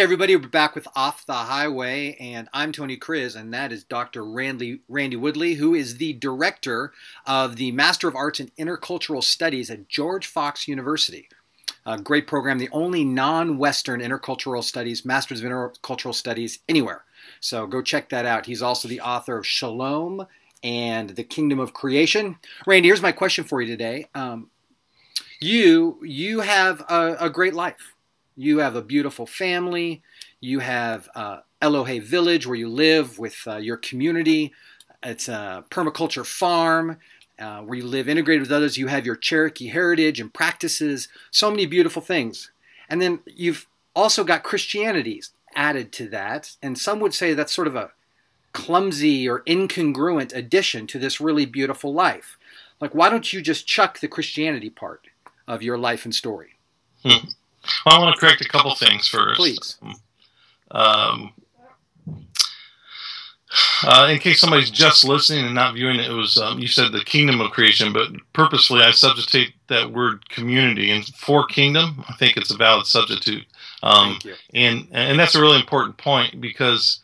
everybody, we're back with Off the Highway, and I'm Tony Kriz, and that is Dr. Randy Woodley, who is the director of the Master of Arts in Intercultural Studies at George Fox University. A great program, the only non-Western intercultural studies, Masters of Intercultural Studies anywhere. So go check that out. He's also the author of Shalom and The Kingdom of Creation. Randy, here's my question for you today. You have a great life. You have a beautiful family. You have Eloheh Village where you live with your community. It's a permaculture farm where you live integrated with others. You have your Cherokee heritage and practices. So many beautiful things. And then you've also got Christianity added to that. And some would say that's sort of a clumsy or incongruent addition to this really beautiful life. Like, why don't you just chuck the Christianity part of your life and story? Well, I want to correct a couple things first. Please. In case somebody's just listening and not viewing it, it was you said the kingdom of creation, but purposefully I substitute that word community, and for kingdom, I think it's a valid substitute. Thank you. And that's a really important point because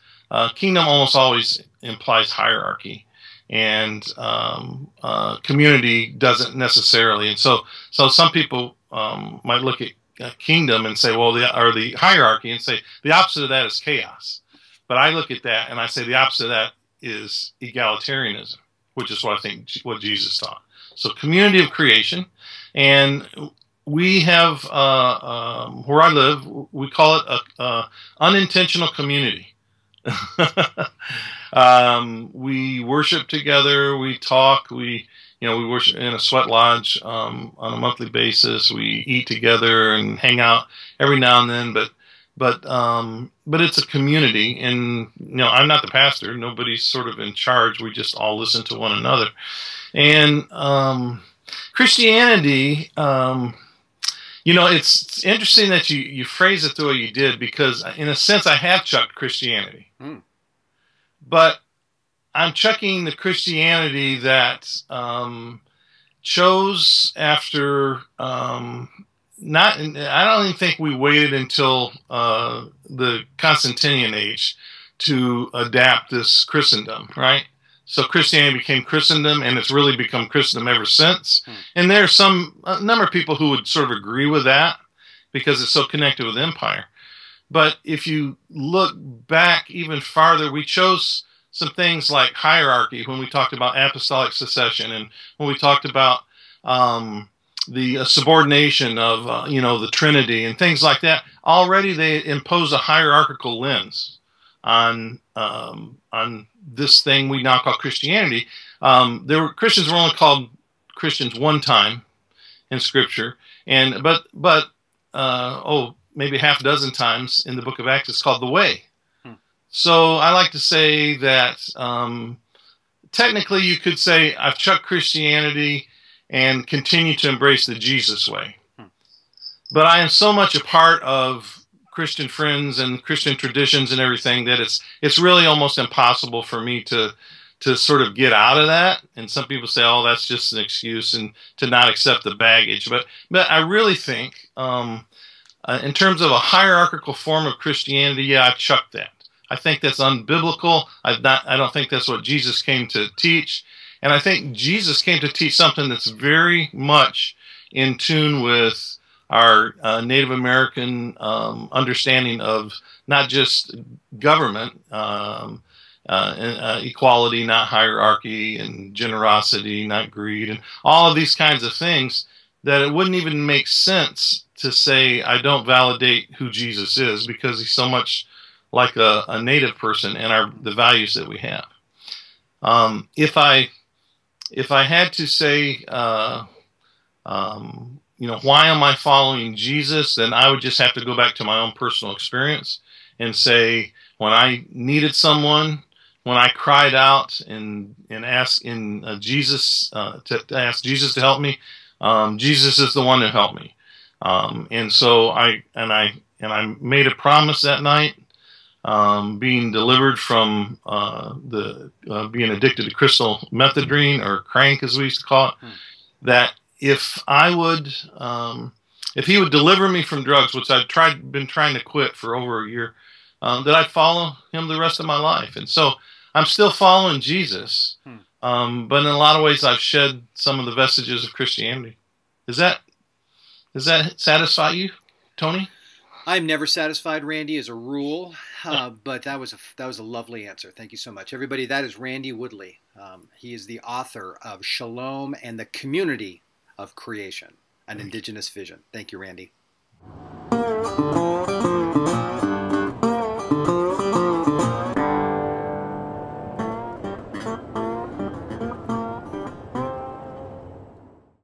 kingdom almost always implies hierarchy, and community doesn't necessarily. And so some people might look at kingdom and say, well, the hierarchy, and say the opposite of that is chaos. But I look at that and I say the opposite of that is egalitarianism, which is what I think what Jesus taught. So community of creation, and we have where I live, we call it a unintentional community. We worship together, we talk, we worship in a sweat lodge on a monthly basis. We eat together and hang out every now and then, but it's a community, and I'm not the pastor. Nobody's sort of in charge. We just all listen to one another. And Christianity, it's interesting that you phrase it the way you did, because in a sense I have chucked Christianity, but I'm chucking the Christianity that chose after I don't even think we waited until the Constantinian age to adapt this Christendom, right? So Christianity became Christendom, and it's really become Christendom ever since. And there's a number of people who would sort of agree with that because it's so connected with empire. But if you look back even farther, we chose some things like hierarchy when we talked about apostolic succession, and when we talked about the subordination of the Trinity and things like that. Already they impose a hierarchical lens on this thing we now call Christianity. Christians were only called Christians one time in Scripture, and but maybe half a dozen times in the book of Acts it's called the Way. So I like to say that technically you could say I've chucked Christianity and continue to embrace the Jesus way. But I am so much a part of Christian friends and Christian traditions and everything that it's really almost impossible for me to sort of get out of that. And some people say, oh, that's just an excuse and to not accept the baggage. But I really think in terms of a hierarchical form of Christianity, yeah, I've chucked that. I think that's unbiblical. I don't think that's what Jesus came to teach. And I think Jesus came to teach something that's very much in tune with our Native American understanding of not just government, equality, not hierarchy, and generosity, not greed, and all of these kinds of things, that it wouldn't even make sense to say I don't validate who Jesus is because he's so much like a native person and the values that we have. If I had to say, why am I following Jesus, then I would just have to go back to my own personal experience and say, when I needed someone, when I cried out and asked Jesus to ask Jesus to help me, Jesus is the one who helped me. And so I made a promise that night. Being delivered from being addicted to crystal methadone, or crank as we used to call it, that if I would if he would deliver me from drugs, which I've been trying to quit for over a year, that I'd follow him the rest of my life. And so I'm still following Jesus, but in a lot of ways I've shed some of the vestiges of Christianity. Does that satisfy you, Tony? I'm never satisfied, Randy, as a rule, but that was a lovely answer. Thank you so much, everybody. That is Randy Woodley. He is the author of Shalom and the Community of Creation, an Indigenous Vision. Thank you, Randy.